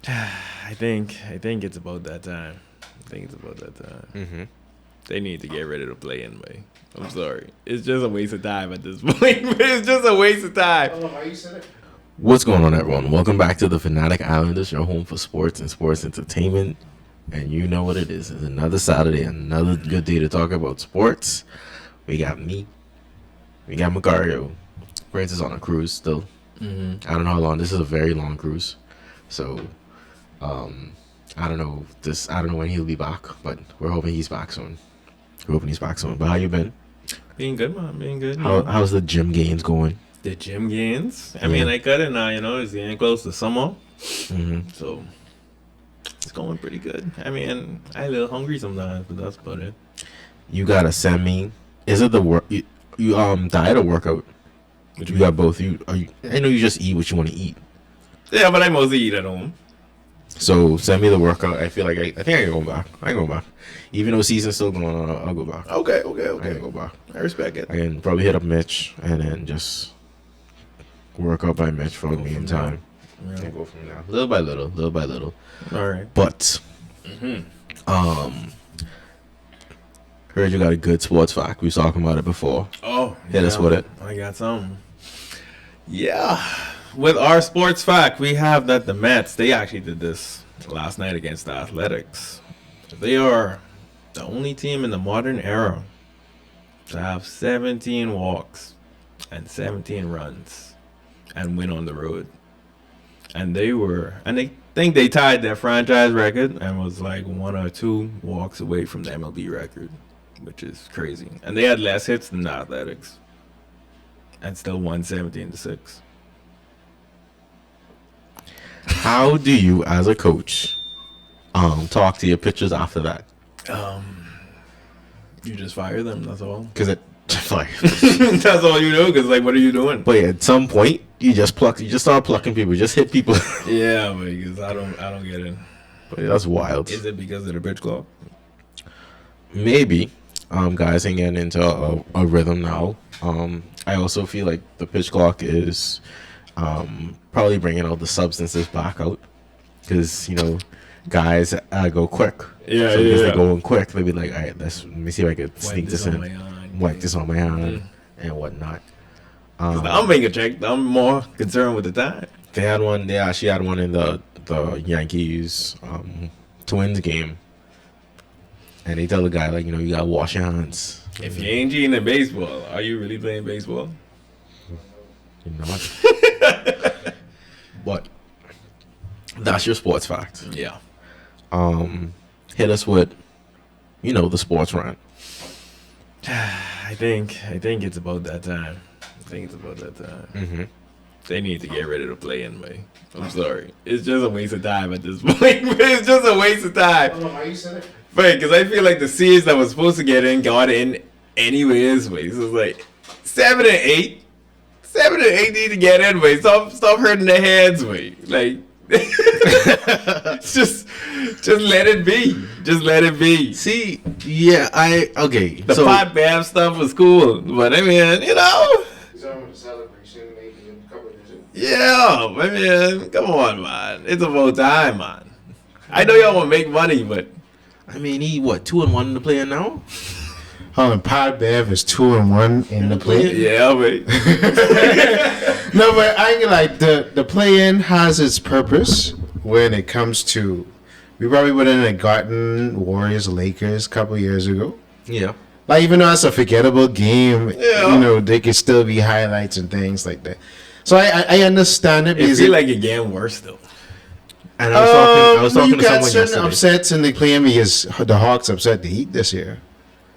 I think it's about that time. Mm-hmm. They need to get rid of the play-in way. I'm sorry. It's just a waste of time at this point. It's just a waste of time. What's going on, everyone? Welcome back to the Fanatic Islanders, your home for sports and sports entertainment. And you know what it is. It's another Saturday, another good day to talk about sports. We got me. We got Macario. Brent is on a cruise still. Mm-hmm. I don't know how long. This is a very long cruise. So, I don't know when he'll be back, but we're hoping he's back soon. But how you been? Being good, man. Being good. How's the gym gains going? The gym gains? I mean, I cut it now, it's getting close to summer. Mm-hmm. So, it's going pretty good. I mean, I a little hungry sometimes, but that's about it. You gotta send me. Is it the work? You diet or workout? You got both. I know you just eat what you want to eat. Yeah, but I mostly eat at home. So send me the workout. I feel like I think I can go back. I can go back. Even though season's still going on, I'll go back. Okay. I can go back. I respect it. I can probably hit up Mitch and then just work out by Mitch for me in time. Yeah. And go from there. Little by little. All right. But heard you got a good sports fact. We was talking about it before. Oh, Hit us with it. I got something. Yeah. With our sports fact, we have that the Mets, they actually did this last night against the Athletics. They are the only team in the modern era to have 17 walks and 17 runs and win on the road. And they think they tied their franchise record and was like 1 or 2 walks away from the MLB record, which is crazy. And they had less hits than the Athletics and still won 17-6. How do you, as a coach, talk to your pitchers after that? You just fire them, that's all. Because like, That's all you do, because what are you doing? but at some point, you just start plucking people, just hit people. Yeah, because I don't get it. But that's wild. Is it because of the pitch clock? Maybe, guys are getting into a rhythm now. I also feel like the pitch clock is probably bringing all the substances back out, because guys go quick. Yeah, so because yeah. they're going quick, they'll be like, all right, let me see if I can sneak this in, wipe this on my hand, and whatnot. I'm being a check. I'm more concerned with the time. They actually had one in the Yankees Twins game, and they tell the guy you gotta wash your hands. If you ain't cheating in baseball, are you really playing baseball? You're not. But that's your sports fact. Yeah. Hit us with, the sports rant. I think it's about that time. Mm-hmm. They need to get rid of the play-in way. I'm sorry. It's just a waste of time at this point. It's just a waste of time. Why you said it? Right, because I feel like the seeds that was supposed to get in got in anyways. So it's like 7 and 8. 7 and 8 need to get in. Way. Stop hurting their heads. Way. Just let it be. Just let it be. See, yeah, okay. The so pot bath stuff was cool, but I mean, He's on with the celebration maybe in a couple of years. yeah, I mean, come on, man. It's about time, man. I know y'all want to make money, but I mean, he 2-1 in the player now. Pod Bev is 2-1 in the play. yeah, wait. No, but I ain't like the play-in has its purpose when it comes to. We probably wouldn't have gotten Warriors Lakers a couple years ago. Yeah. Like even though it's a forgettable game, Yeah. they could still be highlights and things like that. So I understand it. It because feel like it getting worse though. And I was talking to you got someone certain yesterday. upsets in the play-in because the Hawks upset the Heat this year.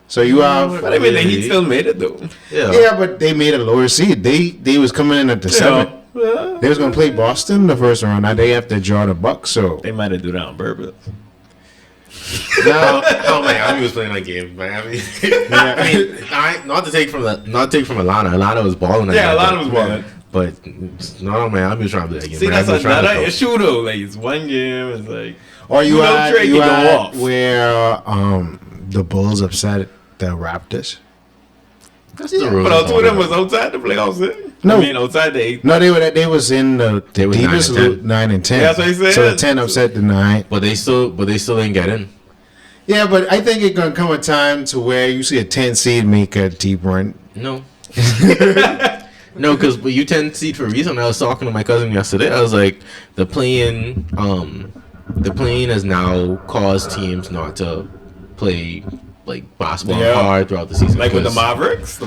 So you have. But I mean, the Heat still made it though. Yeah, but they made a lower seed. They was coming in at the 7th. Yeah. They was gonna play Boston the first round. Now they have to draw the Bucks. So They might have do that on purpose. now, Miami was playing that game. Miami. yeah, I mean, not to take from Atlanta. Atlanta was balling. Yeah, a lot of was balling. But not Miami was trying to play that game. See, that's Miami was trying to another go. issue though. Like it's one game. It's like or you had Drake you can go had off. where the Bulls upset the Raptors. That's the rule. But all two of them was outside the playoffs. No, I mean, outside the 8. no, they was in the They was 9 deepest and 10. loop, 9 and 10. Yeah, that's what he said. So the 10 upset the 9. But they still didn't get in. Yeah, but I think it's gonna come a time to where you see a 10 seed make a deep run. No. No, because you 10 seed for a reason. I was talking to my cousin yesterday. I was like, the play-in has now caused teams not to play like basketball hard throughout the season. Like with the Mavericks?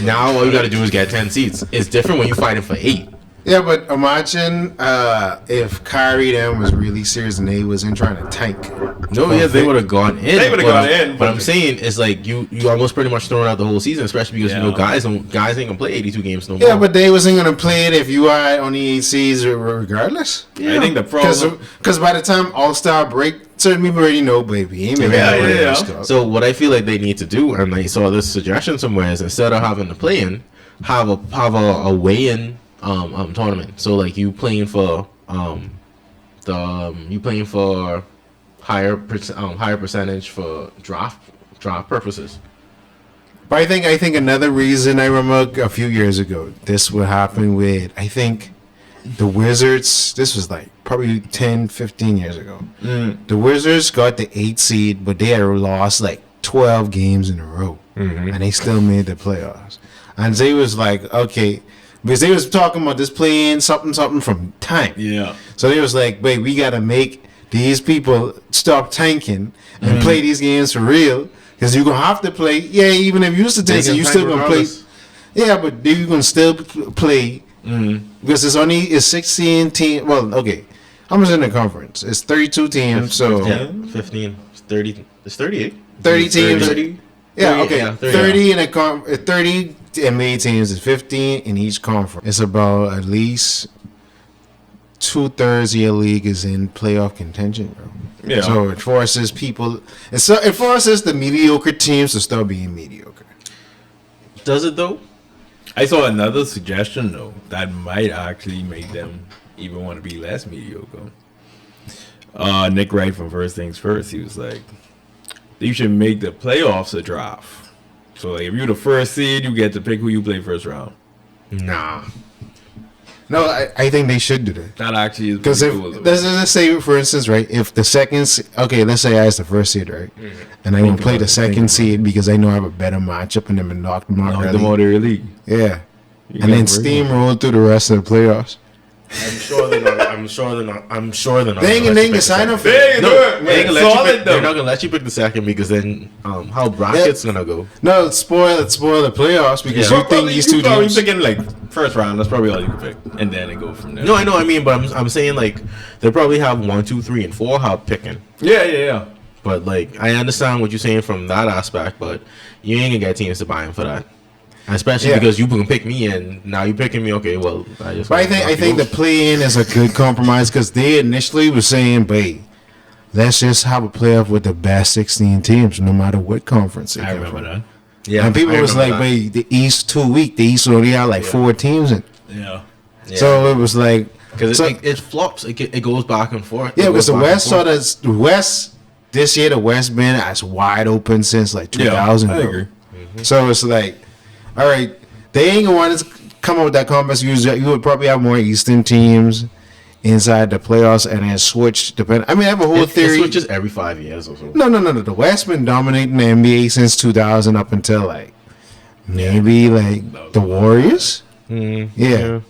Now all you got to do is get 10 seeds. It's different when you fighting for 8. Yeah, but imagine if Kyrie then was really serious and they wasn't trying to tank. No, yeah, they would have gone in. They would've gone in, But but I'm saying is like you almost pretty much throwing out the whole season, especially because you know guys ain't gonna play 82 games no more. Yeah, but they wasn't gonna play it if you are on the 8 seeds regardless. I think the problem... Because by the time All-Star break, certain people already know, baby. Yeah. So what I feel like they need to do, and I saw this suggestion somewhere, is instead of having the play-in, have a weigh-in tournament. So like you playing for higher percentage for draft purposes. But I think another reason, I remember a few years ago, this would happen with, I think, the Wizards. This was like probably 10, 15 years ago. The Wizards got the 8 seed, but they had lost like 12 games in a row. And they still made the playoffs. And they was like, okay, because they was talking about this playing something from time. Yeah. So they was like, wait, we got to make these people stop tanking and play these games for real. Because you're going to have to play. Yeah, even if you used to tank, you still going to play. Yeah, but you're going to still play. Because it's 16 teams. Well, okay. How much in the conference? It's 32 teams. So 15, 30. It's 38. 30 teams. 30. Yeah, okay. Yeah, 30 in a 30 NBA teams is 15 in each conference. It's about at least 2/3 of your league is in playoff contention, bro. Yeah. So it forces people. It forces the mediocre teams to start being mediocre. Does it though? I saw another suggestion though that might actually make them even want to be less mediocre. Nick Wright from First Things First, he was like, you should make the playoffs a draft. So like, if you're the first seed, you get to pick who you play first round. Nah. No, I think they should do that. That actually is Because if cool, let's say, for instance, right, if the second, okay, let's say I was the first seed, right, and I want to play the second seed because I know I have a better matchup and them knock them out them out of your league. Yeah, and then steamroll through the rest of the playoffs. I'm sure they're not. They ain't sign up for They it. do it. They're Solid though. not gonna let you pick the second because then how brackets gonna go? No, spoil the playoffs because Yeah. you think these two probably teams. picking like first round. That's probably all you can pick, and then it go from there. No, I know. I mean, but I'm saying like they probably have 1, 2, 3, and 4 how picking. Yeah. But like I understand what you're saying from that aspect, but you ain't gonna get teams to buy in for that. Especially because you can pick me and now you picking me. Okay, well I just. But I think the play-in is a good compromise because they initially were saying, "Babe, let's just have a playoff with the best 16 teams, no matter what conference." I remember that. Yeah, and people I was like, remember that. "Babe, the East too weak. The East only had like 4 teams in." Yeah. So it was like Because so, it flops. It goes back and forth. yeah, because the West this year the West been as wide open since like 2000. I bro. agree. So it's like, all right, they ain't gonna want to come up with that compass. You would probably have more Eastern teams inside the playoffs and then switch. I mean, I have a whole theory. It switches every 5 years or so. No. The West been dominating the NBA since 2000 up until like maybe like the Warriors. Yeah.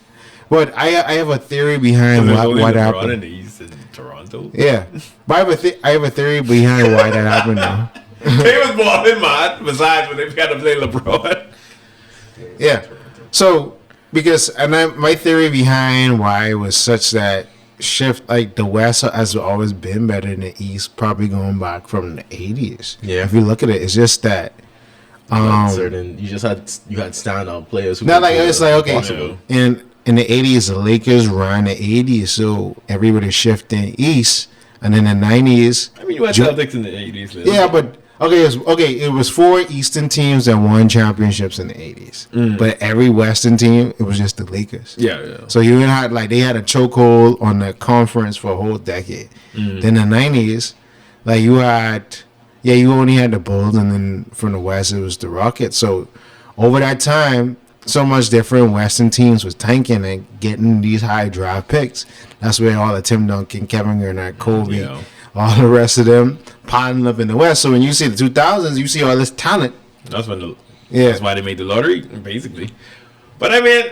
But I have a theory behind why that happened. In the East in Toronto. Yeah, but I have a theory behind why that happened now. They was balling mad. Besides, when they got to play LeBron. Yeah. So my theory behind why it was such that shift, like the West has always been better than the East, probably going back from the 80s. Yeah. If you look at it, it's just that. You had standout players. Who Not like it's like okay. possible. In the 80s, the Lakers ran the 80s, so everybody shifted east, and then the 90s. I mean, you had Celtics in the 80s. Yeah, but it was 4 Eastern teams that won championships in the 80s. But every Western team, it was just the Lakers. Yeah. So you had they had a chokehold on the conference for a whole decade. Then the 90s, like you only had the Bulls, and then from the West it was the Rockets. So over that time, so much different. Western teams was tanking and getting these high draft picks. That's where all the Tim Duncan, Kevin Garnett, Kobe, Yeah. all the rest of them piling up in the West. So when you see the 2000s, you see all this talent. That's when Yeah. that's why they made the lottery, basically. But I mean,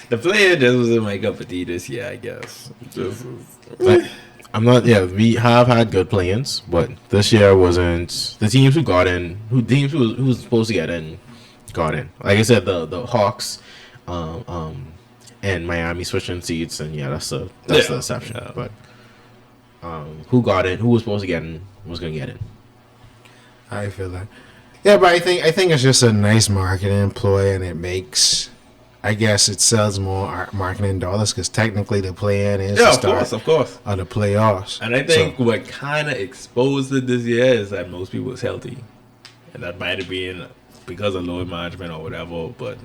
the player just wasn't my cup of tea this year, I guess. Like, I'm not. Yeah, we have had good play-ins, but this year wasn't. The teams who got in, who was supposed to get in, got in. Like I said, the Hawks, and Miami switching seats, and yeah, that's the exception. Yeah. But who got in? Who was supposed to get in? Was gonna get in. I feel that. Yeah, but I think it's just a nice marketing ploy, and it makes, I guess, it sells more marketing dollars because technically the play-in is the start of course. of the playoffs. And I think what kind of exposed it this year is that most people was healthy, and that might have been because of load management or whatever. But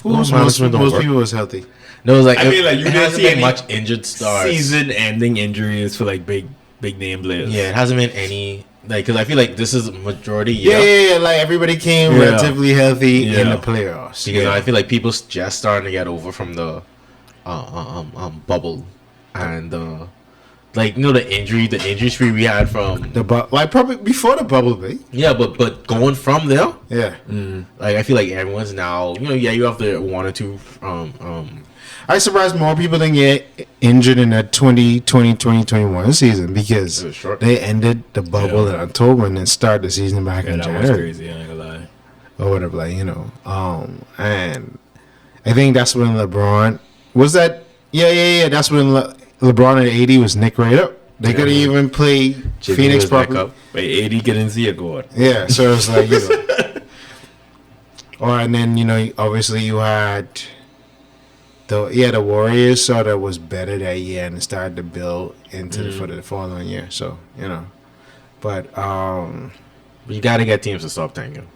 most management don't work. people was healthy. No, it was like I mean, like, you it didn't hasn't see been any much injured stars. season-ending injuries for like big name players. Yeah, it hasn't been any. Like, because I feel like this is majority Yeah. Like everybody came Yeah. relatively healthy in Yeah. the playoffs. Because I feel like people's just starting to get over from the bubble and like the injury spree we had from like probably before the bubble, baby. yeah, but going from there, Yeah. like I feel like everyone's now you have the one or two I surprised more people didn't get injured in that 2020-2021 season because It was short. they ended the bubble in October and then started the season back Yeah, in that was January crazy. I ain't gonna lie. or whatever. Like and I think that's when LeBron was that. Yeah. That's when LeBron at 80 was Nick right up. They couldn't even play Jimmy Phoenix was back properly. up. But 80 couldn't see a goal. Yeah, so it's like and then obviously you had the Warriors sort of was better that year and started to build into for the following year. So but you got to get teams to stop tanking.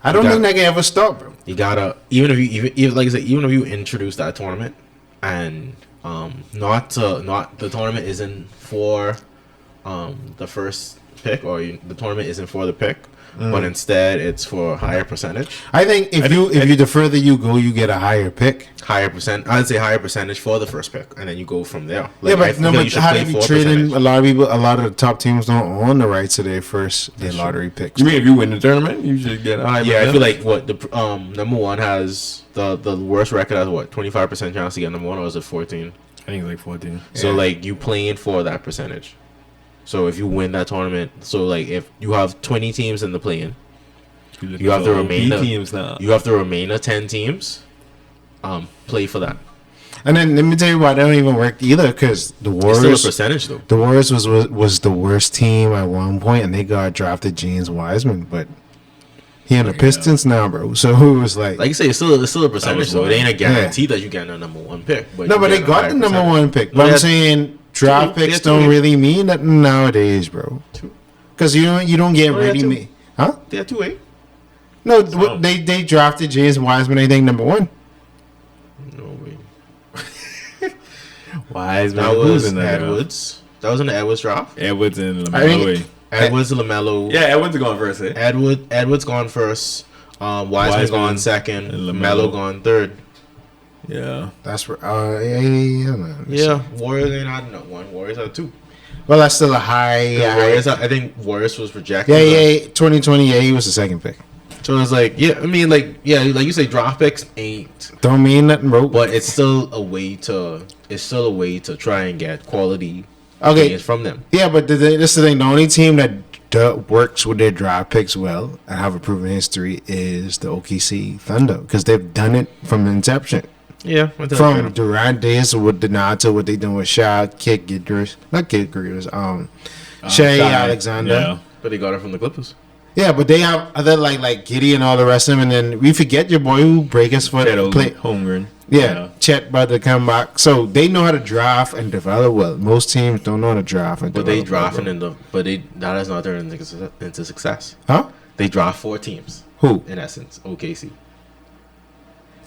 I don't You think got- they can ever stop, bro. You gotta even like I said, even if you introduce that tournament and not the tournament isn't for the first pick or the tournament isn't for the pick, but instead it's for higher percentage. I think if you the further you go, you get a higher pick. I'd say higher percentage for the first pick, and then you go from there. Yeah, I but feel you should how play do you for trade in? percentage. A lot of people, a lot of the top teams don't own the rights to their lottery picks. You mean if you win the tournament, you should get a high Yeah, I percentage? feel like what the number one has the worst record has 25% chance to get number one, or is it 14? I think it's like 14. So Yeah. like you playing for that percentage. So if you win that tournament, so like if you have 20 teams in the play-in, you have the remainder. teams now. You have the remainder 10 teams. Play for that. And then let me tell you why that don't even work either, because the It's still a Warriors. percentage though. The Warriors was the worst team at one point, and they got drafted James Wiseman, but he in the Pistons now, bro. So it was like Like you say, it's still a percentage was though. It wild. ain't a guarantee that you get a number one pick. But no, you but they get a got higher the number percentage. one pick. No, But I'm yeah. saying draft Two- picks yeah, don't two. really mean nothing nowadays, bro. Two. Because you don't get Oh, yeah, ready two. made, huh? Yeah, 2-8. No, Oh. they drafted James Wiseman. I think number one. No way. Wiseman. That who's was in there? Edwards. That was in the Edwards draft. Edwards and I think- LaMelo. Edwards, LaMelo. Yeah, Edwards are going first, eh? Edwards gone first. Wiseman Wiseman gone second. and LaMelo. LaMelo gone third. Yeah. That's where. Yeah, man. Yeah, Warriors ain't had no one. Warriors had two. Well, that's still a high. Warriors, I think Warriors was rejected. Yeah. 2020. Yeah, he was the second pick. So it's like, yeah, I mean, like you say, draft picks ain't, Don't mean nothing, bro. but it's still a way to try and get quality Okay. players from them. Yeah, but this is the thing. The only team that works with their draft picks well and have a proven history is the OKC Thunder, because they've done it from the inception. Yeah, From Durant days with Donato, what they done with Shaq, Shea Shy. Alexander. Yeah. but they got it from the Clippers. Yeah, but they have other like Giddy and all the rest of them, and then we forget your boy who break his foot. Play, Holmgren. yeah, Chet about to come back, so they know how to draft and develop well. Most teams don't know how to draft and But they develop well, drafting that has not turned into success. bro. Huh? They draft 4 teams Who? in essence. OKC.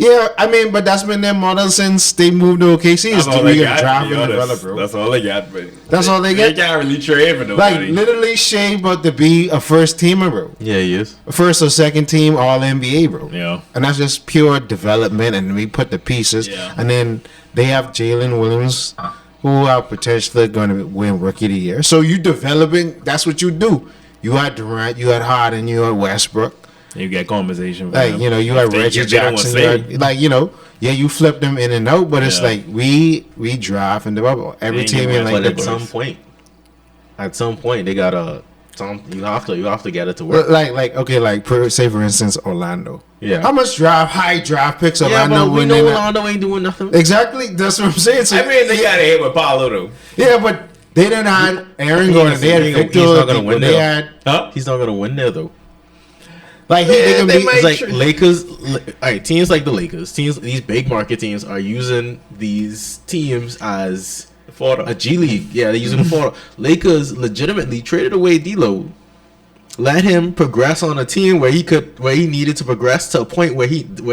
Yeah, I mean, but that's been their model since they moved to OKC. Is That's all we they get got, to draft be and honest. develop, bro. That's all they got, but That's all they They get. can't really trade for Like nobody. literally, Shea about to be a first teamer, bro. Yeah, he is. First or second team All NBA, bro. Yeah. And that's just pure development, and we put the pieces, Yeah. and then they have Jalen Williams, who are potentially going to win Rookie of the Year. So you developing, that's what you do. You had Durant, you had Harden, you had Westbrook. You get compensation for Like, them. you know, you If had they- Reggie if they don't Jackson. wanna You say, had, like, you know, yeah, you flip them in and out, but it's Yeah. like we draft and develop every ain't team giving in us like But the at some point, they gotta. You have to get it to work. say for instance Orlando. Yeah. How much high draft picks Yeah, Orlando but we win know in that? Orlando ain't doing nothing. Exactly, that's what I'm saying. So, I mean, they got a hit with Paulo though. yeah, but they didn't have Aaron He Gordon. is- They had he- Victor. he's not gonna Oladipo, win They there. had Huh? He's not gonna win there though. like Yeah, they can they be. might- It's like Sure. Lakers. All right, teams like the Lakers, these big market teams are using these teams as Photo. a G League. Yeah, they're using them for Lakers. Legitimately traded away D'Lo, let him progress on a team where he needed to progress to a point where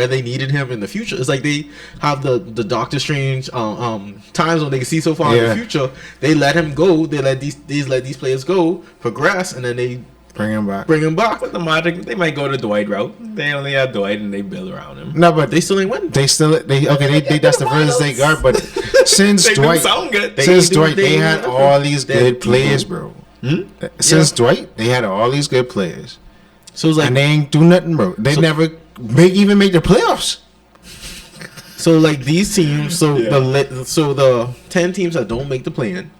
they needed him in the future. It's like they have the Doctor Strange times when they can see so far in Yeah. the future. They let him go. They let these players go, progress, and then they Bring him back. bring him back. But the Magic, they might go the Dwight route. They only have Dwight and they build around him. No, but They still ain't winning. they that's the furthest they got. But since They do Dwight, sound good. since do- Dwight, they they do had nothing. all these They had good people. players, bro. Since Dwight, they had all these good players, So it's like and they ain't do nothing, bro. They So- never even make the playoffs. these teams. So the 10 teams that don't make the play-in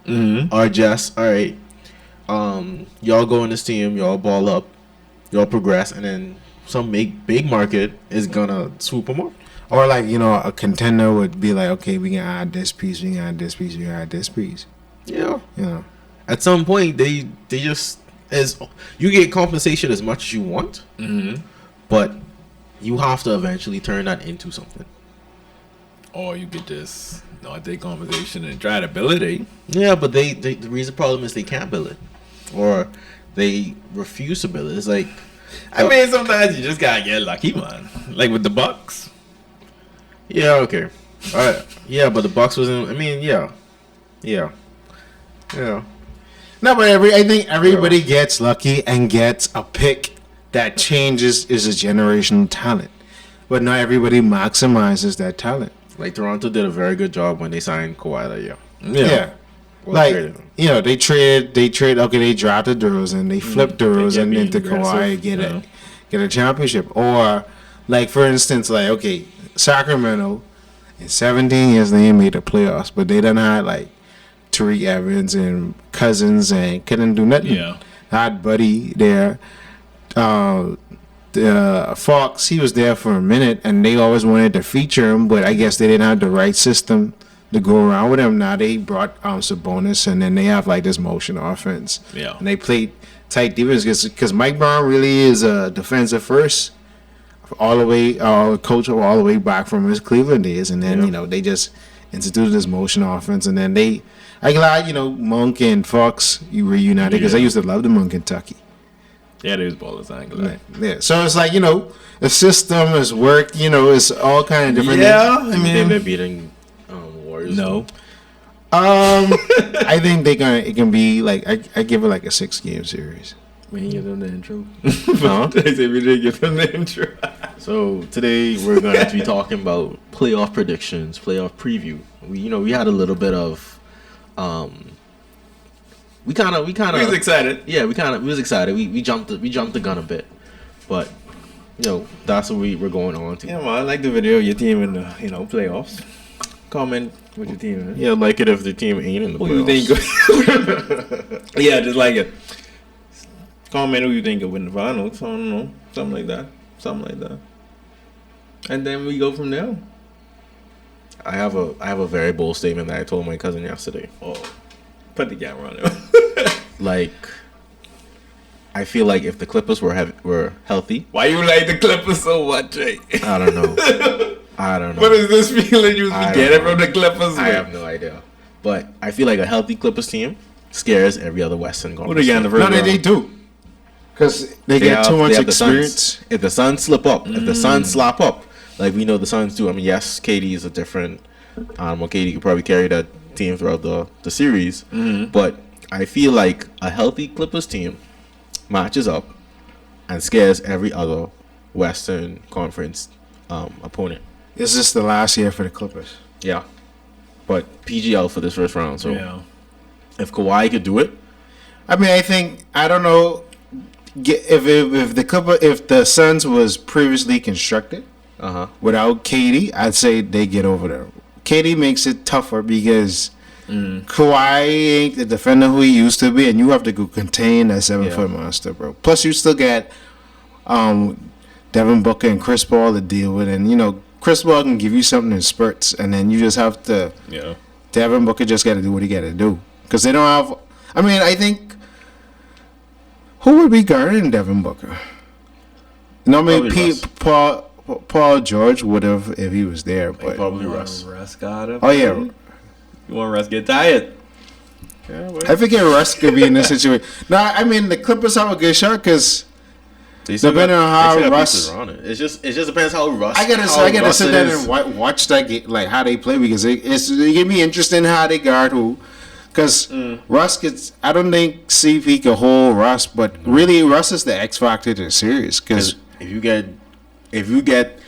are just all right. Y'all go in this team, y'all ball up, y'all progress, and then some big market is gonna swoop them up. Or like, you know, a contender would be like, okay, we can add this piece, we can add this piece, we can add this piece. Yeah. You know, At some point, they just as you get compensation as much as you want, but you have to eventually turn that into something. Or you could just not take compensation and try to build it. Yeah, but the reason problem is they can't build it, or they refuse to build it. It's like I mean, sometimes you just gotta get lucky, man. Like with the Bucks. yeah, okay, all right, yeah, but the Bucks wasn't. I mean, yeah. no, but I think everybody gets lucky and gets a pick that changes is a generational talent, but not everybody maximizes that talent. Like Toronto did a very good job when they signed Kawhi that year. Yeah. Well Like, traded. you know, they drafted DeRozan, they flipped DeRozan being into Kawhi aggressive, and get a championship. Or, like, for instance, like, okay, Sacramento, in 17 years, they ain't made the playoffs, but they done had, like, Tariq Evans and Cousins and couldn't do nothing. Yeah. Had Buddy there. Fox, he was there for a minute, and they always wanted to feature him, but I guess they didn't have the right system to go around with him. Now they brought Sabonis, and then they have like this motion offense. Yeah. And they played tight defense because Mike Brown really is a defensive first, all the way coach all the way back from his Cleveland days, and then you know they just instituted this motion offense, and then I glad Monk and Fox you reunited because I used to love them in Kentucky. Yeah, they was ballers, I ain't gonna lie. Yeah, so it's like the system has worked. It's all kind of different. Yeah, I They've mean, been beating Warriors. no. I think it can be like I give it like a 6-game series. We didn't give them the intro. Huh? They said we didn't give them the intro. So today we're going to be talking about playoff predictions, playoff preview. We had a little bit of we kind of We was excited. yeah, we was excited. We jumped the gun a bit. But that's what we're going on to. Yeah, man, I like the video of your team in the playoffs. Comment with your team. Man. Yeah, like it if the team ain't in the Who you playoffs. think? Yeah, just like it. Comment who you think will win the finals. I don't know, something like that. And then we go from there. I have a very bold statement that I told my cousin yesterday. Oh, put the camera on there. Like, I feel like if the Clippers were healthy, Why you like the Clippers so much, Jay? I don't know. What is this feeling you I get don't it from know. the Clippers? I have no idea. But I feel like a healthy Clippers team scares every other Western Who conference. they got in the team. first No, round? they do. Because they get too They much have the Suns. experience. If the Suns slip up, if the Suns slap up, like we know the Suns do. I mean, yes, KD is a different animal. KD could probably carry that team throughout the series, but I feel like a healthy Clippers team matches up and scares every other Western Conference opponent. Is this the last year for the Clippers? Yeah, but PG out for this first round. So Yeah. if Kawhi could do it, I mean, I don't know if the Suns was previously constructed without KD, I'd say they get over there. KD makes it tougher because Kawhi ain't the defender who he used to be, and you have to go contain that 7-foot monster, bro. Plus, you still got Devin Booker and Chris Paul to deal with, and Chris Paul can give you something in spurts, and then you just have to. Yeah. Devin Booker just got to do what he got to do because they don't have. I mean, I think who would be guarding Devin Booker? I mean, Paul George would have if he was there, but probably Russ. Russ got him. Oh yeah, You want Russ get tired? Yeah, I forget Russ could be in this situation. No, I mean the Clippers have a good shot because depending on how Russ. It just depends how Russ. I gotta sit down and watch that game, like how they play because it can be interesting how they guard who. Because Russ gets, I don't think CP can hold Russ, but really Russ is the X factor to the series. Because if you get,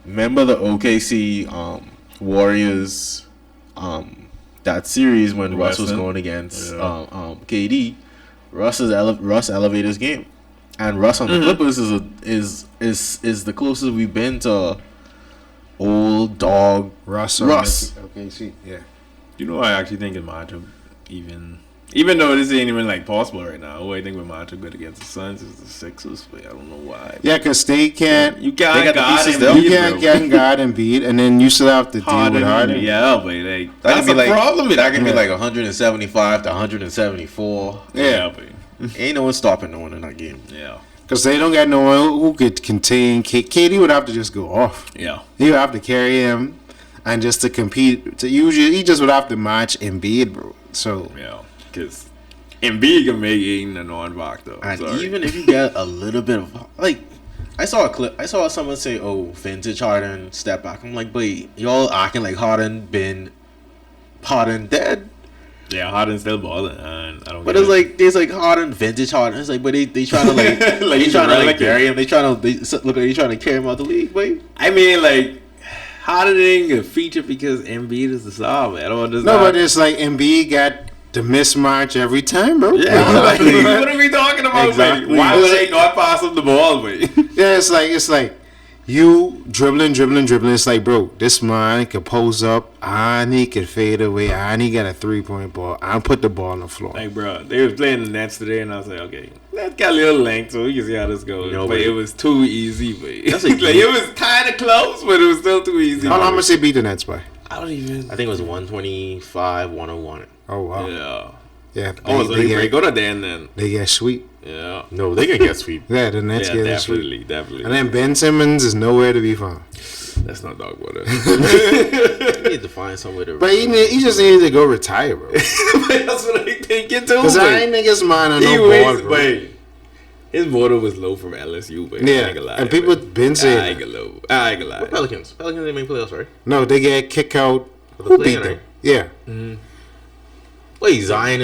remember the OKC Warriors, that series when Russ was going against KD, Russ elevated his game, and Russ on the Clippers is the closest we've been to old dog Russ. OKC, yeah. I actually think it might have even though this ain't even like possible right now. Who I think we might have good against the Suns is the Sixers, but I don't know why. Yeah, because they can't. You can't guard Embiid, and then you still have to deal with Harden. Yeah, but that's a problem. That can be like 175 to 174. Yeah, but ain't no one stopping no one in that game. Yeah. Because they don't got no one who could contain KD. Would have to just go off. Yeah. He would have to carry him, and just to compete, he just would have to match Embiid, bro. So yeah, because Embiid can make Aiden a non-rock though. And even if you get a little bit of I saw a clip. I saw someone say, "Oh, vintage Harden, step back." I'm like, "But y'all acting like Harden dead." Yeah, Harden's still balling, and I don't. But there's like Harden, vintage Harden. It's like, but they trying to like they trying to bury him. They trying to carry him out the league. But I mean, Harden ain't a feature because Embiid is the star, man. But it's like Embiid got the mismatch every time, bro. Yeah, what are we talking about? Exactly. Why would they not pass him the ball, man? Yeah, it's like you dribbling. It's like, bro, this man could pose up, and he could fade away, and he got a 3-point ball, and put the ball on the floor. Like, bro, they was playing the Nets today, and I was like, okay, that got a little length, so we can see how this goes. But it was too easy, man. It was kind of close, but it was still too easy. How much they beat the Nets by? I think it was 125-101. Oh wow. Yeah. So they go to then. They get sweep. Yeah. No, they can get sweep. Yeah, the Nets get sweep. Definitely. And then Ben Simmons is nowhere to be found. That's not dog water. You need to find somewhere to. But he just needs to go retire, bro. That's what I thinking too. Because I ain't niggas mind on no ball, bro. Wait. His motor was low from LSU, but yeah, and people been saying I ain't gonna lie. Pelicans didn't make playoffs, right? No, they get kicked out. Who beat them? Yeah. Mm-hmm. Wait, Zion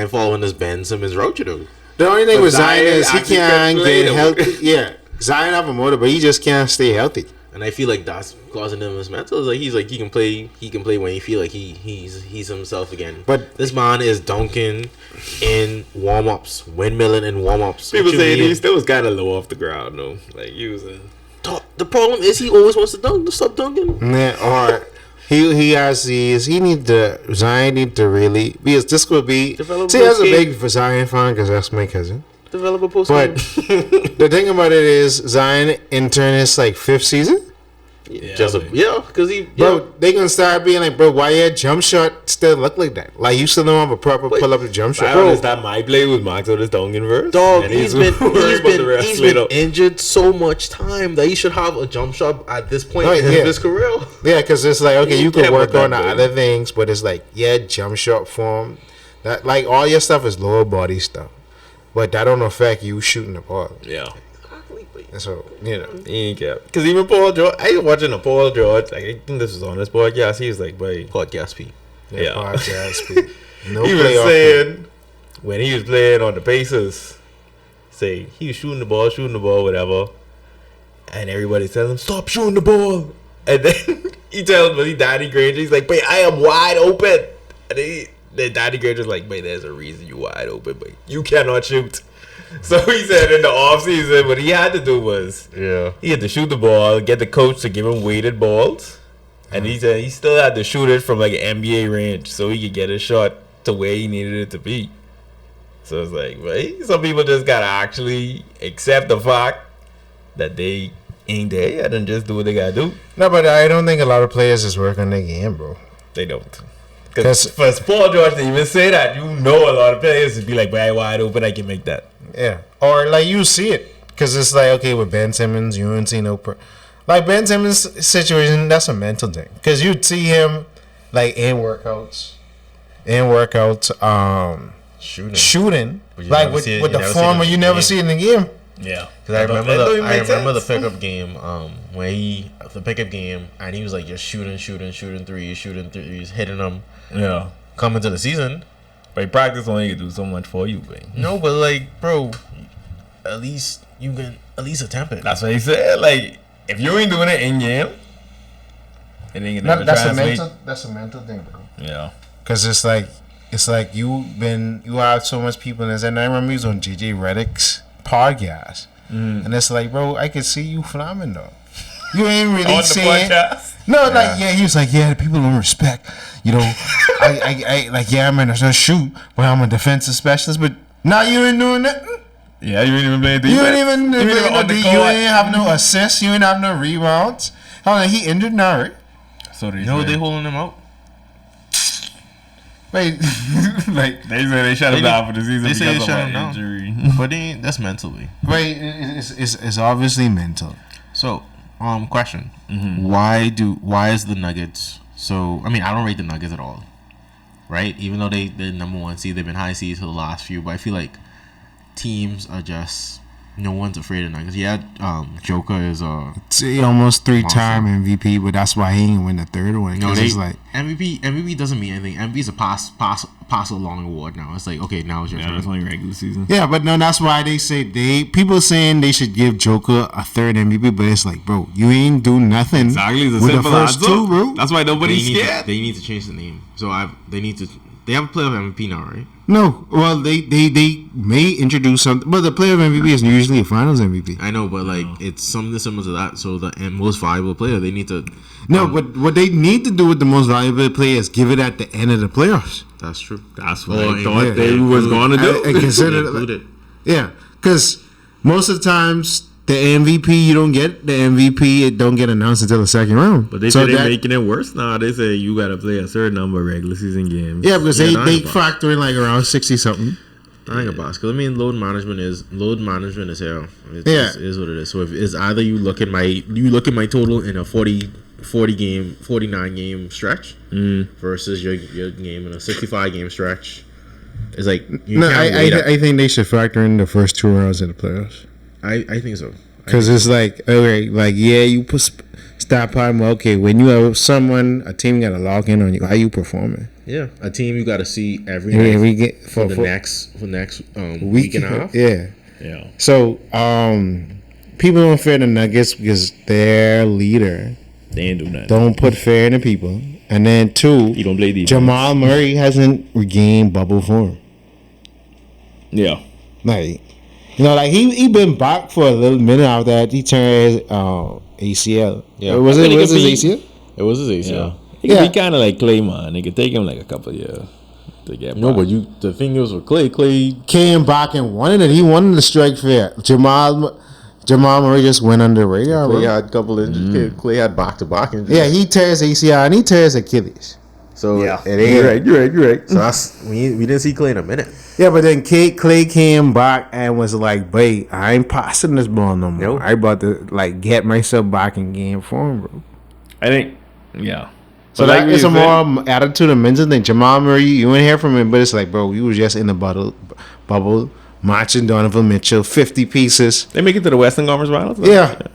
following this Ben Simmons route, though. The only thing with Zion is he can't get healthy. Yeah, Zion have a motor, but he just can't stay healthy. And I feel like that's causing him his mental. He can play when he feel like he's himself again. But this man is dunking in warm ups, windmilling in warm ups. People say he still was kind of low off the ground though. Like he was the problem is he always wants to stop dunking. Yeah, or Zion need to really, because this could be, that's a big for Zion fan because that's my cousin. Develop a post. But the thing about it is Zion entering his like 5th season. Because they gonna start being like, bro, why your jump shot still look like that? Like you still don't have a proper pull up the jump shot. Bro, is that my play with Max or this Duncan verse? Dog, he's been injured so much time that he should have a jump shot at this point in his career. Yeah, because it's like, okay, you can work on the other things, but it's like, jump shot form. That like all your stuff is lower body stuff, but that don't affect you shooting the ball. Yeah. Exactly. That's what, you know. He ain't care. Because even Paul George, I was watching a Paul George, like, I think this was on this podcast. He was like, boy, Podcast P. Yeah. Podcast, Pete. No he was playoff saying, when he was playing on the Pacers, say, he was shooting the ball, whatever. And everybody's telling him, stop shooting the ball. And then he tells me, Danny Granger, he's like, but I am wide open. And then Danny Granger's like, but there's a reason you're wide open, but you cannot shoot. So he said in the offseason, what he had to do was, he had to shoot the ball, get the coach to give him weighted balls. And he said he still had to shoot it from like an NBA range so he could get his shot to where he needed it to be. So it's like, right? Some people just gotta actually accept the fact that they ain't there yet and just do what they gotta do. No, but I don't think a lot of players just work on their game, bro. They don't. Because for Paul George to even say that, you know a lot of players would be like, well, I wide open, I can make that. Yeah. Or like you see it. Because it's like, okay, with Ben Simmons, you don't see no... Like Ben Simmons' situation, that's a mental thing. Because you'd see him like in workouts, shooting like with the form where you never see it in the game. Yeah, because I remember the pickup game when the pickup game, and he was like just shooting threes, hitting them. Yeah, coming to the season, but practice only can do so much for you, man. No, but like, bro, at least you can attempt it. That's what he said. Like, if you ain't doing it in game, it ain't gonna translate. That's a mental thing, bro. Yeah, because it's like you have so much people in this, and I remember he was on JJ Redick's podcast, and it's like, bro, I can see you flamming though. You ain't really on saying. The podcast? No, like he was like, the people don't respect. You know, I like I'm in a shoot, but I'm a defensive specialist, but now you ain't doing nothing. Yeah, you ain't even playing defense. You ain't have no assists. You ain't have no rebounds. How like he injured now, right? So they holding him out. Wait, like they say they shut him down for the season they say because they of shut him injury. Down. But that's mentally. Wait, it's obviously mental. So, question: Why is the Nuggets? So I mean, I don't rate the Nuggets at all, right? Even though they're number one seed, they've been high seeds for the last few, but I feel like teams are just no one's afraid of Nuggets. Yeah, Joker is almost 3-time MVP, but that's why he ain't win the third one. No, it's like MVP doesn't mean anything. MVP is a pass along award now. It's like, okay, now it's your turn. It's only regular season. Yeah, but no, that's why they say people saying they should give Joker a third MVP, but it's like, bro, you ain't do nothing. Exactly, it's a with the simple first answer. two, bro. That's why nobody's scared. They need to change the name. So they have a playoff MVP now, right? No, well, they may introduce something, but the player of MVP is usually a Finals MVP. I know, but like it's something similar to that. So the most valuable player, they need to. No, but what they need to do with the most valuable player is give it at the end of the playoffs. That's true. That's what I thought they was going to do. And consider it. Yeah, because most of the times the MVP you don't get the MVP, it don't get announced until the second round. But they say they're making it worse now. They say you got to play a certain number of regular season games. Yeah, because they factor in like around 60 something. I ain't a boss. Because I mean, load management is hell. It is what it is. So if it's either you look at my total in a 49 game stretch versus your game in a 65 game stretch. It's like I think they should factor in the first 2 rounds of the playoffs. I think so. Because it's like, okay, like, yeah, you put stat time. Okay, when you have a team got to log in on you. How you performing? Yeah, a team you got to see every night for the next week and a half. Yeah. So, people don't fear the Nuggets because their leader they ain't do nothing. Don't put fear in the people. And then 2, he don't play defense. Jamal Murray hasn't regained bubble form. Yeah. Like, you know, like he been back for a little minute after that. He turned his ACL. Yeah. Was it his ACL? It was his ACL. He could be kind of like Clay, man. It could take him like a couple of years to get back. No, but the thing is with Clay came back and won it. He won the strike fair. Jamal Murray just went under the radar. Clay had a couple injuries. Clay had back-to-back injuries. Yeah, he tears ACL and he tears Achilles. So it ain't you're right. So that's we didn't see Clay in a minute. Yeah, but then Clay came back and was like, "Wait, I ain't passing this ball no more. Nope. I about to like get myself back in game form, bro." I think, yeah. So that is a more attitude and mental thing. Jamal Murray, you ain't hear from him, but it's like, bro, you was just in the bubble, matching Donovan Mitchell 50 pieces. They make it to the Western Conference Finals?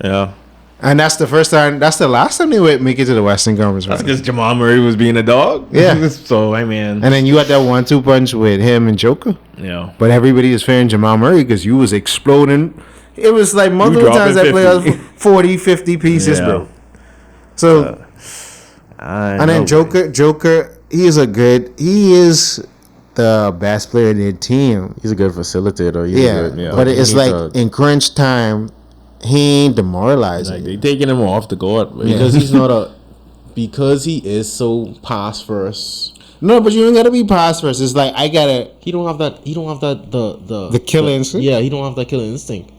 Yeah. And that's the first time. That's the last time they would make it to the Western Conference That's Finals. because Jamal Murray was being a dog. Yeah. So, I mean. And then you had that 1-2 punch with him and Joker. Yeah. But everybody is fearing Jamal Murray because you was exploding. It was like multiple times that player 40, 50 pieces, bro. So, and then Joker, he is the best player in their team. He's a good facilitator. But it's like in crunch time, he ain't demoralizing. Like, they taking him off the court. Because he's not because he is so pass first. No, but you ain't gotta be pass first. It's like He don't have that. The killer instinct. Yeah, he don't have that killer instinct.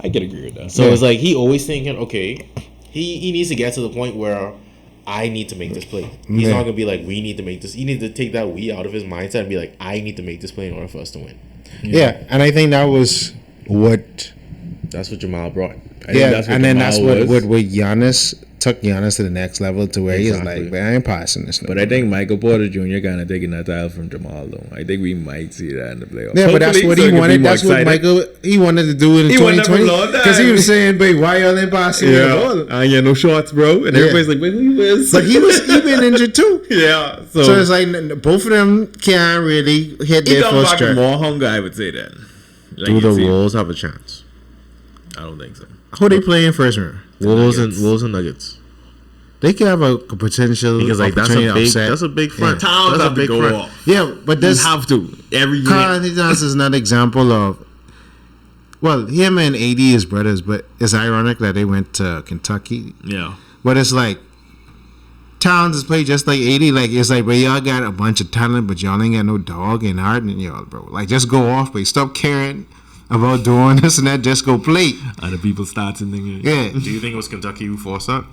I can agree with that. So it's like he always thinking, okay, he needs to get to the point where I need to make this play. He's not gonna be like, we need to make this. He needs to take that we out of his mindset and be like, I need to make this play in order for us to win. Yeah, and I think that was what. That's what Jamal brought. That's what Giannis took Giannis to the next level to where he's like, man, I ain't passing this. But I think Michael Porter Jr. kind of taking that title from Jamal, though. I think we might see that in the playoffs. Yeah, but that's what he wanted. That's what he wanted to do in 2020. Because he was saying, "Babe, why y'all ain't passing the ball?" No shorts, bro. And everybody's like, "Wait, who is?" But he been injured too. Yeah. So it's like both of them can't really hit their full strength. More hunger, I would say that. Like, Do the Wolves have a chance? I don't think so. Who they playing first round? Wolves and Nuggets. They can have a potential because like that's a big front. Yeah. Towns have to go off. Yeah, but you have to every year. Karl Anthony Towns is another example of. Well, him and AD is brothers, but it's ironic that they went to Kentucky. Yeah, but it's like Towns is played just like AD. Like it's like, bro, y'all got a bunch of talent, but y'all ain't got no dog and heart in y'all, bro. Like just go off, but stop caring about doing this and that. Just go play. Other people starts and things. Yeah. Do you think it was Kentucky who forced that?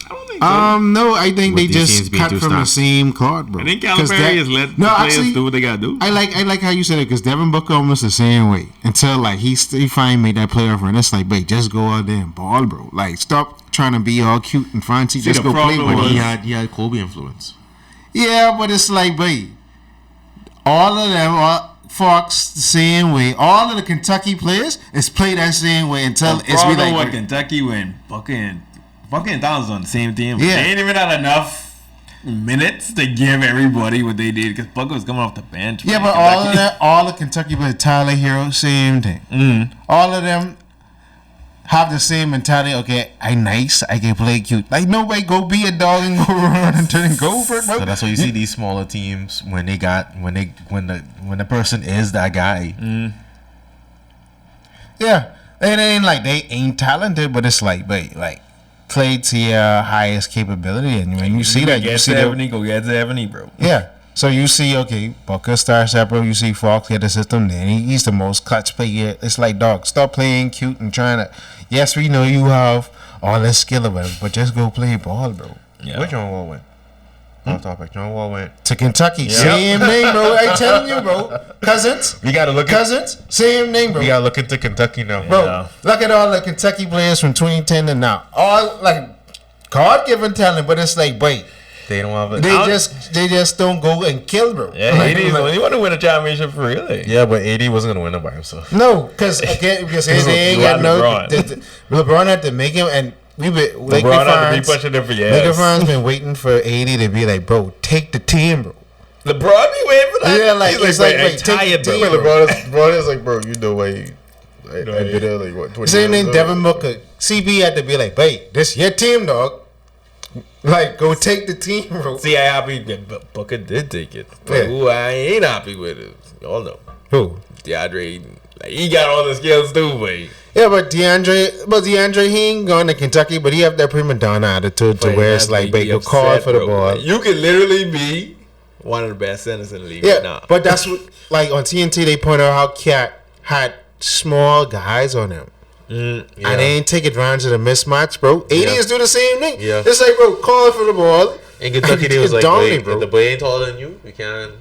I don't think so. No, I think they just cut from the same card, bro. I think Calipari has let the players do what they gotta do. I like how you said it because Devin Booker almost the same way until like he finally made that playoff run. It's like, wait, just go out there and ball, bro. Like stop trying to be all cute and fancy. Just go play. But he had Kobe influence. Yeah, but it's like, wait, all of them Fox the same way. All of the Kentucky players is played that same way until it's be like what Kentucky when Bucky and Towns on the same team. Yeah. They ain't even had enough minutes to give everybody what they did because Bucky was coming off the bench. Yeah, but all the Kentucky players, Tyler Hero, same thing. Mm-hmm. All of them have the same mentality. Okay, I nice, I can play cute. Like nobody go be a dog and go run and turn and go for it, bro. So that's why you see these smaller teams when the person is that guy. Mm. Yeah, it ain't like they ain't talented, but it's like, like. Play to your highest capability, and when you see that, you see go get 70, bro. Yeah, so you see, okay, Booker starts that, bro. You see Fox hit the system, then he's the most clutch player. It's like, dog, stop playing cute and trying to. Yes, we know you have all this skill or whatever, but just go play ball, bro. Yeah. Where John Wall went? Off topic. John Wall went to Kentucky. Yep. Same name, bro. I telling you, bro. Cousins. We gotta look. Cousins. Same name, bro. We gotta look into Kentucky now, bro. Yeah. Look at all the Kentucky players from 2010 to now. All like God-given talent, but it's like, wait, they don't have it. They just don't go and kill, bro. Yeah, like, AD's the only one to win a championship for real. Yeah, but AD wasn't gonna win it by himself. No, because they ain't got no. LeBron had to make him and. LeBron had to be pushing it for years. Lakers fans been waiting for AD to be like, bro, take the team, bro. LeBron be waiting for that? Yeah, like, he's like wait, take the team, bro. LeBron is like, bro, you know why I've been there like, what, 20 same years thing, Devin Booker. CB had to be like, wait, this your team, dog. Like, go take the team, bro. See, I happy that Booker did take it. But who I ain't happy with it. Y'all know. Who? DeAndre. Like, he got all the skills too, but... Yeah, but DeAndre, he ain't going to Kentucky, but he have that prima donna attitude to where it's like, babe, go call for the ball. You could literally be one of the best centers in the league right now. But that's what, like, on TNT, they point out how Cat had small guys on him. And they ain't take advantage of the mismatch, bro. 80 is do the same thing. Yeah. It's like, bro, call for the ball. In Kentucky, they was like, wait, bro. If the boy ain't taller than you, we can't.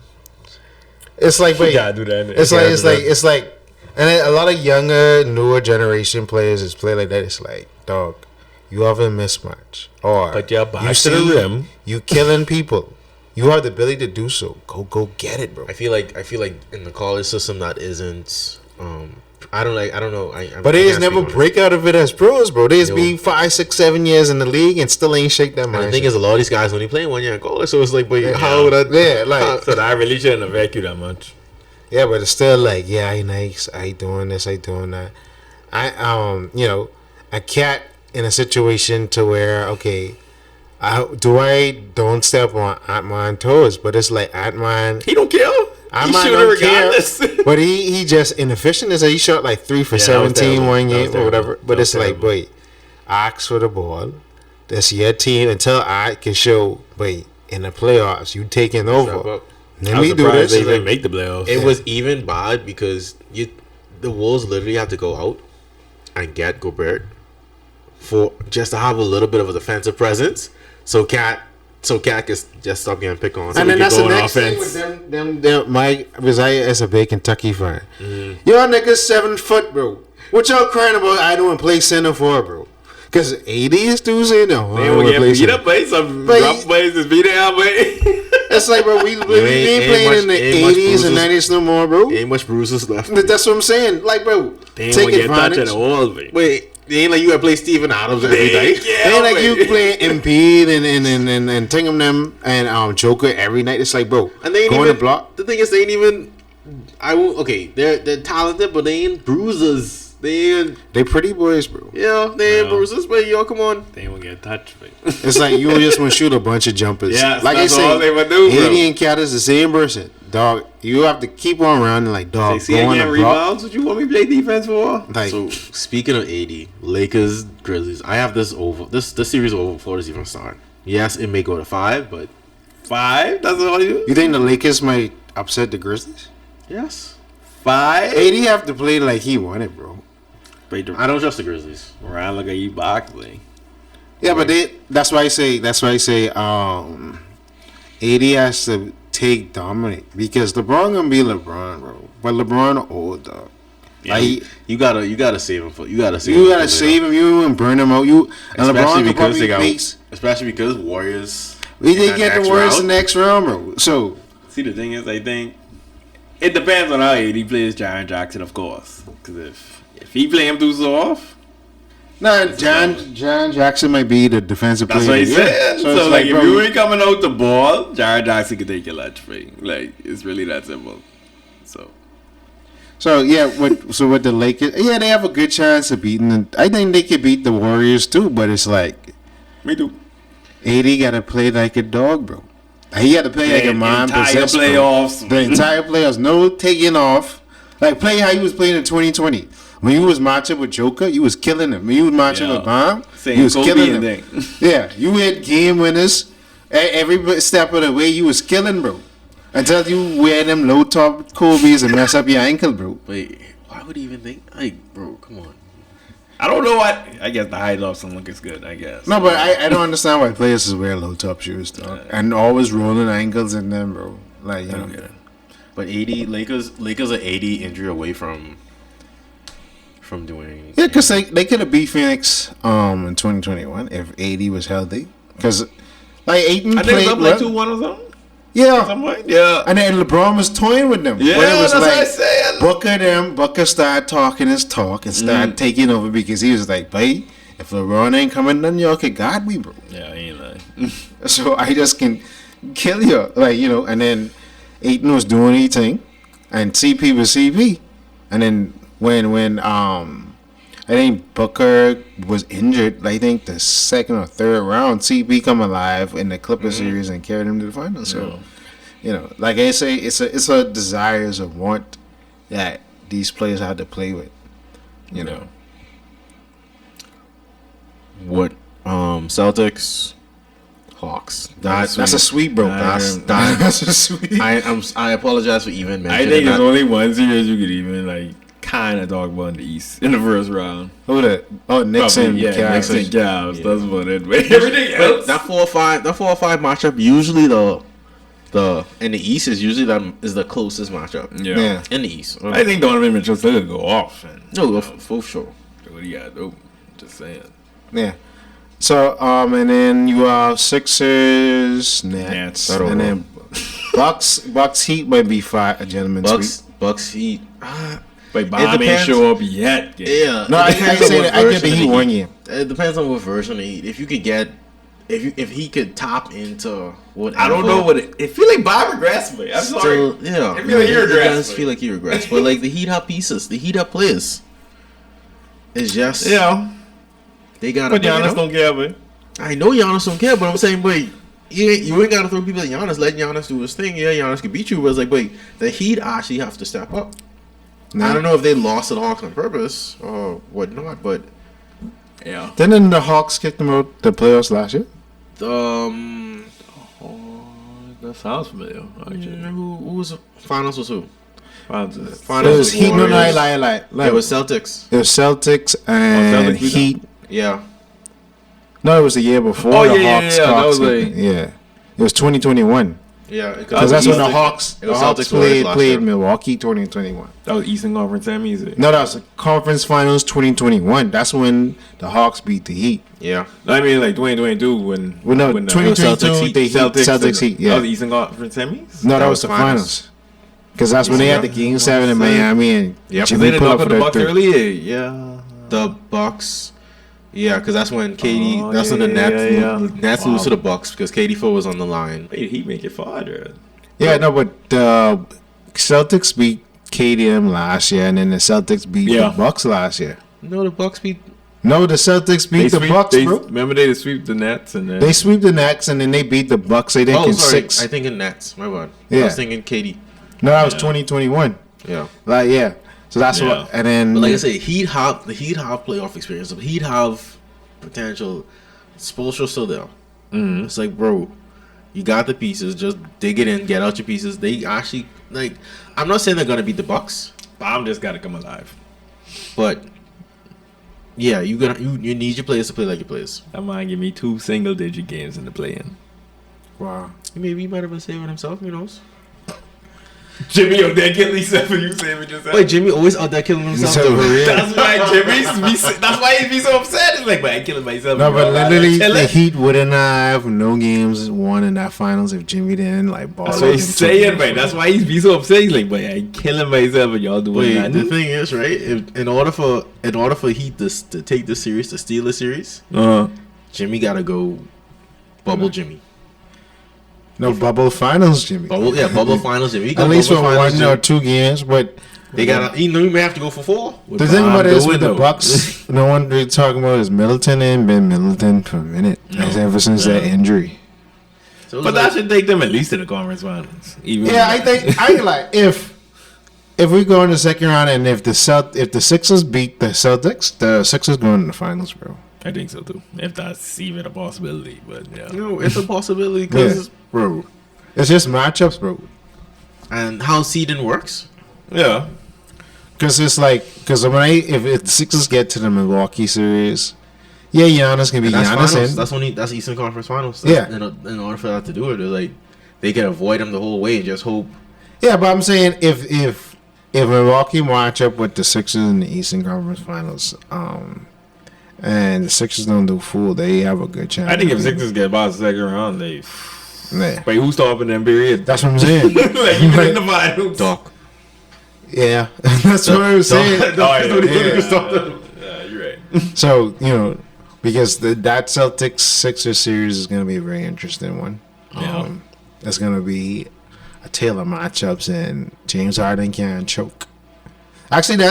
It's like, wait. You gotta do that. It's like. And then a lot of younger, newer generation players is play like that. It's like, dog, you have a mismatch. Or but you're back to the rim. You killing people. You have the ability to do so. Go get it, bro. I feel like in the college system that isn't. I don't know. But they just never break out of it as pros, bro. They just Yo. be 5, 6, 7 years in the league and still ain't shake that And mind. the thing is, a lot of these guys only play 1 year in college, so it's like, but Yeah. how would I? Yeah, like So that really shouldn't affect you that much. yeah, but it's still like, yeah, I nice, I doing this, I doing that. A cat in a situation to where okay, I don't step on Ant-Man toes, but it's like Ant-Man. He don't care. He Ant-Man shoot don't it regardless. care, but he just inefficient. Is he shot like 3 for Yeah, that was 17 terrible. one That was game or whatever. terrible. But That it's was like, terrible. wait, ask for the ball. That's your team until I can show. Wait, in the playoffs, you taking Step over. up. Let I'm me do surprised this. they It's even like, make the playoffs. It was even bad because the Wolves literally had to go out and get Gobert for just to have a little bit of a defensive presence, so Cat can just stop getting picked on. So and we then can that's go the on next offense. thing with them Mike Visaya as a big Kentucky fan. Y'all niggas 7 foot, bro. What y'all crying about? I don't play center for, bro. Because 80 is Tuesday, no. They will get beat up by some But rough plays. Is beat out, but It's like, bro, we ain't playing in the ain't much 80s and bruises. 90s no more, bro. Ain't much bruises left. That's what I'm saying. Like, bro, they ain't take gonna get touched advantage. at all. Man. Wait, it ain't like you gotta play Steven Adams every They night. ain't It ain't like you playing Embiid and Tingham them and Joker every night. It's like, bro, And they ain't go on even the block. The thing is, they ain't even. They're talented, but they ain't bruisers. They ain't. They pretty boys, bro. Yeah, they ain't No. bruisers. But yo, come on. They ain't gonna get touched. Man. It's like you just want to shoot a bunch of jumpers. Yes, like that's I all they say, would do, bro. 80 and Cat is the same person. Dog, you have to keep on running like They dog. see Go on again the block. rebounds. What you want me to play defense for? Like, So speaking of 80, Lakers, Grizzlies. I have this over. This series over before this even start. Yes, it may go to 5, but 5. That's all you. you think the Lakers might upset the Grizzlies? yes, 5. 80 have to play like he wanted, bro. I don't trust the Grizzlies. Around like a you boxing. Yeah, but that's why I say 80 has to take dominate because LeBron gonna be LeBron, bro. But LeBron old dog. Like, You gotta save him for. You gotta save. you him gotta for save him. You and burn him out. You and LeBron especially could because probably they got. face. Especially because Warriors. We in did that get the next Warriors round. the next round, bro. So See, the thing is, I think it depends on how 80 plays Jaren Jackson, of course. Because if he play him too soft, John Jackson might be the defensive that's player. what he said. So, it's like, if bro, you ain't coming out the ball, Jaren Jackson can take your lunch free. Like, it's really that simple. So yeah, with the Lakers, yeah, they have a good chance of beating them. I think they could beat the Warriors too, but it's like Me too. 80 got to play like a dog, bro. He got to play like a man entire possessed. bro. playoffs. The entire playoffs, no taking off. Like play how he was playing in 2020. When you was matching with Joker, you was killing him. When you was matching Yeah. with Bomb, Same you was Kobe killing and him. thing. Yeah, you hit game winners. Every step of the way, you was killing, bro. Until you wear them low top Kobe's and mess up your ankle, bro. Wait, why would he even think? Like, bro, come on. I don't know what. I guess the high loft look is good, I guess. No, but I don't understand why players is wear low top shoes, dog, and always rolling ankles in them, bro. Like you I don't know. get it. But 80 Lakers are 80 injury away from doing. Yeah, because they could have beat Phoenix in 2021 if 80 was healthy. Because like Aiton I think played it's up well. like 2-1 or something. Yeah, Some point. Yeah. and then LeBron was toying with them. Yeah, But it was that's what I like said. Booker started talking his talk and started taking over because he was like, "Boy, if LeBron ain't coming, none of y'all can guard me, bro. Yeah, he ain't lying. So I just can kill you, like you know." And then Aiton was doing his thing, and CP was CP, and then when I think Booker was injured. I think the second or third round, CP come alive in the Clipper series and carried him to the finals. So, you know, like I say, it's a desire, it's a want that these players have to play with. You know, What? Celtics, Hawks. that's a sweep, bro. That's a sweep. I apologize for even I mentioning think that. there's only one series you could even like kind of talk about in the East in the first round. Who that? Oh, Nixon. Probably, yeah, Cavs. Nixon, Cavs. Yeah. That's about it. But everything But else, that 4-5 matchup usually the in the East is usually the closest matchup. Yeah. In the East. I think Donovan Mitchell still could go off and No, for sure. do what he got to do. Just saying. Yeah. So and then you have Sixers, Nets. Nets, and then Bucks Heat might be a gentleman's sweep. Bucks Heat. But Bob ain't show up yet. Yeah. No, I say that. I get the Heat 1 year. It depends on what version of Heat. If you could get, if he could tap into what I don't know what it feel like. Bob regressed me. I'm sorry. Yeah, I feel like he it regressed. does feel like he regressed. But like the Heat have pieces. The Heat have players. It's just they got. But Giannis don't care, man. I know Giannis don't care, but I'm saying, but you ain't gotta throw people at Giannis. Let Giannis do his thing. Yeah, Giannis can beat you, but it's like, wait, the Heat actually have to step up. I don't know if they lost to the Hawks on purpose or whatnot, but yeah. Didn't the Hawks kick them out the playoffs last year? That sounds familiar. Actually. Who was the finals was who? Finals It was Heat. No, Warriors. lie. It was Celtics. It was Celtics and Celtics beat Heat. Yeah. No, it was the year before Oh, the yeah, Hawks. that Hawks was kicked like- it. Yeah. It was 2021. Yeah, Because that's when the Hawks Celtics Warriors last played year. Milwaukee 2021. That was Eastern Conference semis. No, that was the Conference Finals 2021. That's when the Hawks beat the Heat. Yeah. I mean, like 2022 when. Well, no, when 2022 Celtics Heat. the Heat, Celtics Heat. Yeah. That was Eastern Conference semis. No, that That was the was finals. Because that's when they had the Game 7 in Miami and Yep. Jimmy They didn't pulled knock up out for the that Bucks third. earlier. Yeah. The Bucks. Yeah, because that's when KD. Oh, that's when yeah, the Nets. yeah. Nets Wow. lose to the Bucks because KD4 was on the line. Wait, he make it farther. Yeah, no, but the Celtics beat KDM last year, and then the Celtics beat Yeah. the Bucks last year. No, the Bucks beat. No, the Celtics beat the Bucks, bro. Remember they sweep the Nets and then They sweep the Nets, and then they beat the Bucks. I think Oh, in sorry. 6. I think in Nets. My bad. I Yeah. was thinking KD. No, that was Yeah. 2021. Yeah. Like, yeah. So that's Yeah. what. And then But like I say, the Heat have playoff experience. The Heat have potential. Spoelstra's still there. Mhm. It's like, bro, you got the pieces. Just dig it in, get out your pieces. They actually like. I'm not saying they're gonna beat the Bucks, Bomb just got to come alive. but yeah, you need your players to play like your players. That might give me 2 single-digit games in the play-in. wow. Maybe he might have been saving himself. Who knows? Jimmy up there killing himself and you saving yourself. Wait, Jimmy always out there killing himself. So, though. yeah. That's why that's why he be so upset. It's like, but I killing myself. No, but bro. literally, Chilling. the Heat wouldn't have no games won in that finals if Jimmy didn't like ball. That's what he's saying, man. That's why he's be so upset. He's like, but I killing myself and y'all doing Wait, that. the thing is, right? In order for Heat to take the series, to steal the series, Jimmy gotta go bubble Jimmy. No bubble finals, Jimmy. Bubble finals Jimmy. He At got least for bubble finals, 1 or Jimmy. 2 games, but They gotta. He may have to go for 4. the thing about it is with the Bucks, no one really talking about is Middleton ain't been Middleton for a minute. That's ever since that injury. So But that should take them at least to the conference finals. Even Yeah, I think like if we go in the second round and if the Sixers beat the Celtics, the Sixers go in the finals, bro. I think so too. If that's even a possibility, but yeah. it's a possibility because bro, It's just matchups, bro. and how seeding works. Yeah. Because it's like if the Sixers get to the Milwaukee series, yeah, Giannis can be That's Giannis finals. in. That's Eastern Conference Finals. Yeah. In order for that to do it, they're like they can avoid them the whole way and just hope. Yeah, but I'm saying if Milwaukee match up with the Sixers in the Eastern Conference Finals, and the Sixers don't do fool, they have a good chance. I think if Sixers get by the second round, they. Yeah. Wait, who's stopping them? Period. That's what I'm saying. like even in the finals. Doc. Yeah, that's what I was saying. Yeah, you're right. So because that Celtics Sixers series is going to be a very interesting one. Yeah. It's going to be a tale of matchups, and James Harden can choke. Actually,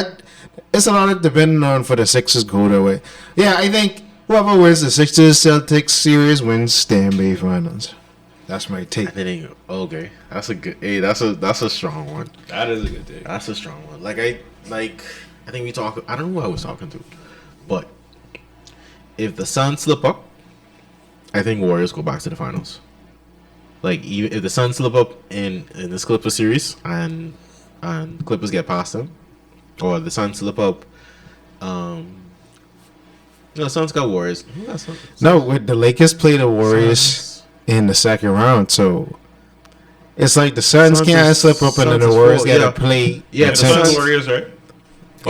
it's a lot of depending on for the Sixers go their way. Yeah, I think whoever wins the Sixers Celtics series wins Stanley Finals. That's my take. Okay, that's a good. Hey, that's a strong one. That is a good take. That's a strong one. I think we talk. I don't know who I was talking to, but if the Suns slip up, I think Warriors go back to the finals. Like even if the Suns slip up in this Clippers series and Clippers get past them, or the Suns slip up, no, Suns got Warriors. No, with the Lakers play the Warriors in the second round, so it's like the Suns can't slip up and then the Warriors got to play. Yeah, The Suns Warriors, right?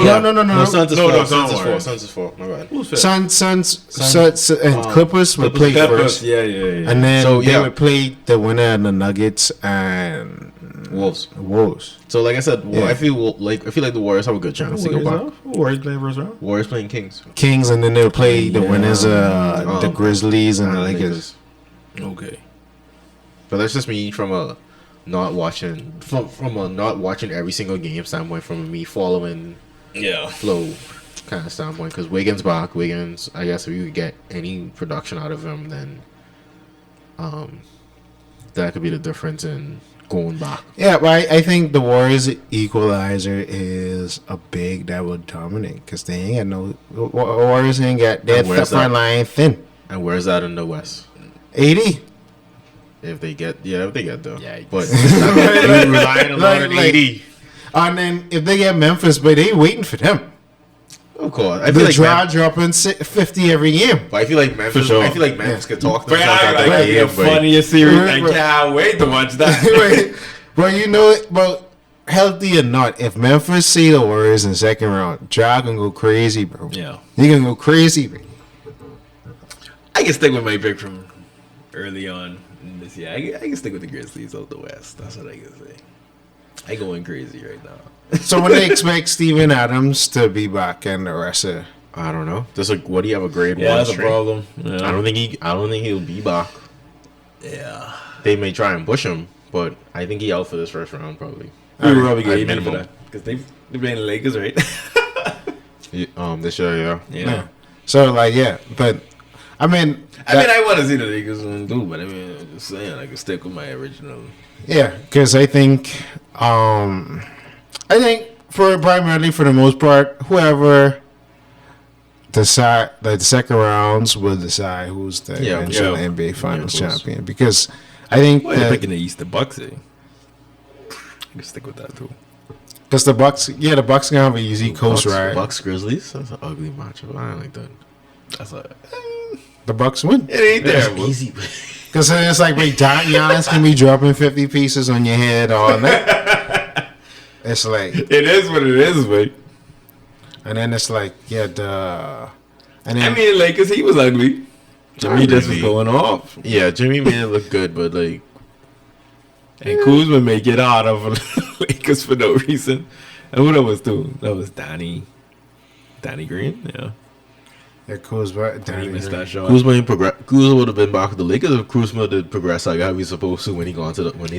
No. Suns is No, four. no, Suns don't is worry. four. Suns is four. My bad. Who's fifth? Suns, and Clippers would play Clippers, first, yeah. and then So, they yeah. would play the winner of the Nuggets and Wolves. Wolves. So like I said, Yeah. I feel like the Warriors have a good chance to go back. Warriors playing first round. Warriors playing Kings. Kings, and then they'll play the Yeah. winners of the Grizzlies and the Lakers. Okay. But that's just me from a not watching every single game standpoint, from me following Yeah. flow kind of standpoint. Because Wiggins back, I guess if you could get any production out of him, then that could be the difference in going back. Yeah, but I think the Warriors equalizer is a big that will dominate because they ain't got no Warriors ain't got their And where's front that? line thin. And where's that in the West? 80. If they get there, Yikes. but you're relying a lot on Like- 80. And then if they get Memphis, but they waiting for them. Of course, I feel The like draw dropping 50 every game. But I feel like Memphis. For sure. I feel like Memphis could talk But themselves out I of like the the game. But funniest series. I Right. can't wait to watch that. But you know it. But healthy or not, if Memphis see the Warriors in the second round, draw gonna go crazy, bro. Yeah. He gonna go crazy, bro. I can stick with my pick from early on in this year. I can stick with the Grizzlies out the West. That's what I can say. I going crazy right now. So when they expect Steven Adams to be back and the rest of I don't know. Just like, what do you have a grade Yeah, one that's a string? problem. I don't think he'll be back. Yeah. They may try and push him, but I think he out for this first round probably. We were probably At getting for minimum. that because they're playing the Lakers, right? This year, yeah. yeah. So like but I mean I want to see the Lakers win too, but I mean, I'm just saying I can stick with my original. yeah, because I think for primarily for the most part, whoever decide like the second rounds will decide who's the Yeah, eventual yeah. NBA Finals of course. champion. Because I think Well, they're picking the East, the Bucks. I can stick with that too. because the Bucks gonna have an easy coast ride. Bucks Grizzlies. That's an ugly matchup. I don't like that. That's a, The Bucks win it ain't That's terrible. easy. because then it's like wait, Giannis can be dropping 50 pieces on your head all night. It's like, It is what it is, mate. and then it's like and I then mean, Lakers, he was ugly. Jimmy just was really. going off. Yeah, Jimmy made it look good, but like, And Kuzma may get out of Lakers for no reason. And who that was too? That was Danny Green. Yeah. Kuzma, He missed that shot. Kuzma would have been back with the Lakers if Kuzma did progress like how he's supposed to when he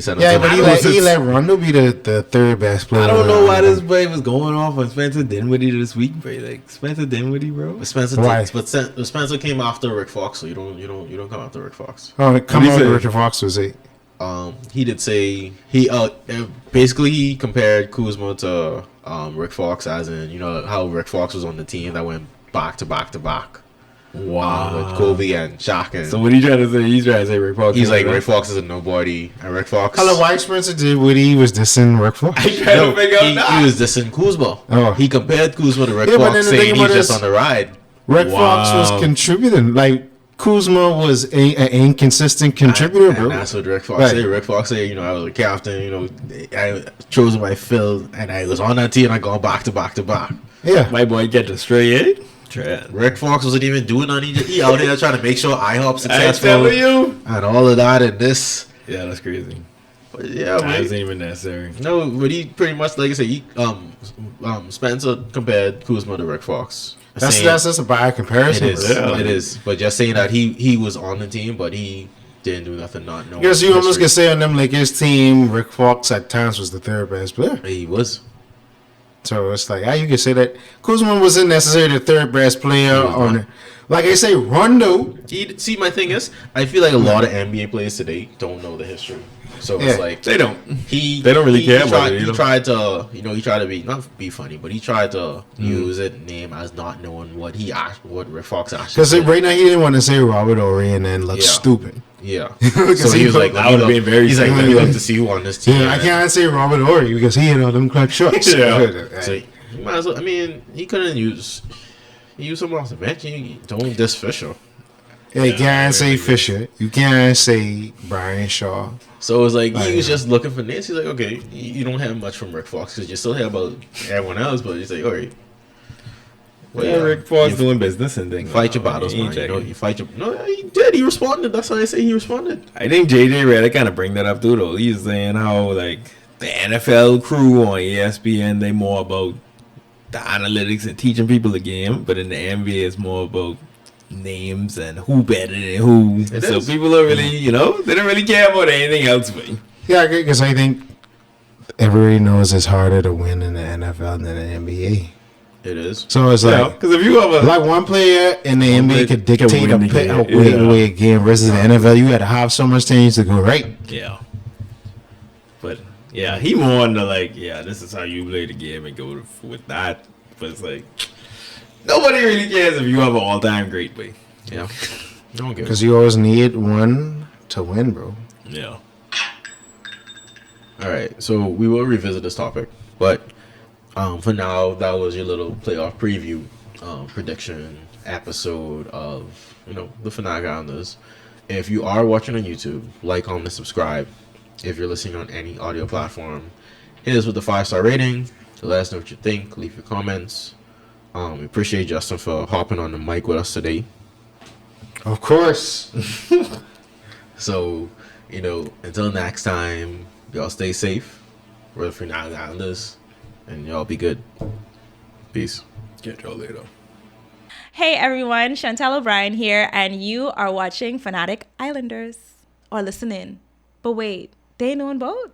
sent him yeah, to but the he let Rondo be the third best player. I don't know why this boy was going off on Spencer Dinwiddie this week, bro. Like Spencer Dinwiddie, bro. Spencer. Why? But Spencer came after Rick Fox, so you don't come after Rick Fox. Oh, come What'd he on, say? Richard Fox was eight. He did say basically he compared Kuzma to Rick Fox, as in how Rick Fox was on the team that went back to back to back with Kobe and Shaq. And So what he trying to say? He's trying to say Rick Fox. he's like Rick Fox is a nobody, and Rick Fox. Hello, why Spencer Dinwiddie was dissing Rick Fox? I trying to figure out that. he was dissing Kuzma. Oh. He compared Kuzma to Rick Yeah, but Fox, then the saying thing he's about just is- on the ride. Rick Fox Wow. was contributing. Like Kuzma was an inconsistent contributor, And bro. that's what Rick Fox Right. said. Rick Fox said, I was a captain, I chose my field, and I was on that team, and I gone back to back to back. Yeah, My boy get the straight, eh? Trent. Rick Fox wasn't even doing nothing. He out there trying to make sure IHOP I successful telling you. and all of that and this. Yeah, that's crazy. But yeah, That man. wasn't even necessary. No, but he pretty much, like I said, Spencer compared Kuzma to Rick Fox. that's saying- that's a bad comparison. It is. bro. Yeah. It is. But just saying that he was on the team, but he didn't do nothing, not knowing. Because you almost history. can say on them Lakers team, Rick Fox at times was the third best player. He was. So it's like, how you can say that Kuzma wasn't necessarily the third best player was on not. it. Like I say, Rondo. See, my thing is, I feel like a lot of NBA players today don't know the history. So it's Yeah. like They don't. they don't really care about it He either. tried to, he tried to be not be funny, but he tried to use it name as not knowing what Rick Fox actually. Because did. right now he didn't want to say Robert Ory and then look Yeah. stupid. Yeah. 'Cause So he was like, that let me would've look- been very he's like, let me look to see who on this team. Yeah, I can't say Robert Ory because he had all them clutch shots. Yeah. So you might as well. I mean, he couldn't use someone off the bench. You don't diss Fisher. Yeah, you can't say Fisher. You can't say Brian Shaw. So it was like Oh, he was yeah. just looking for Nance. He's like, okay, you don't have much from Rick Fox because you still hear about everyone else, but he's like, all right, But Yeah, Rick Paul's doing business and things. Fight your battles, man. You know, you fight your. No, he did. He responded. That's how I say he responded. I think JJ Redick kind of bring that up too, though. He's saying how like the NFL crew on ESPN, they more about the analytics and teaching people the game, but in the NBA, it's more about names and who better than who. So people are really, you know, they don't really care about anything else. But Yeah, because I think everybody knows it's harder to win in the NFL than the NBA. It is. So it's like, because if you have a like one player in the NBA could dictate win the game. away a game versus the NFL, you got to have so much things to go right. yeah, but yeah, he more on the like, yeah, this is how you play the game and go with that. But it's like nobody really cares if you have an all-time great way. Yeah. Don't give. Because you always need one to win, bro. Yeah. All right, so we will revisit this topic, but for now, that was your little playoff preview prediction episode of the Fanatic Islanders. If you are watching on YouTube, like, comment, subscribe. If you're listening on any audio platform, hit us with the 5-star rating to let us know what you think. Leave your comments. We appreciate Justin for hopping on the mic with us today. Of course. So, until next time, y'all stay safe. We're the Fanatic Islanders, and y'all be good. Peace. Catch y'all later. Hey everyone, Chantel O'Brien here, and you are watching Fanatic Islanders. Or listening. But wait, they know both?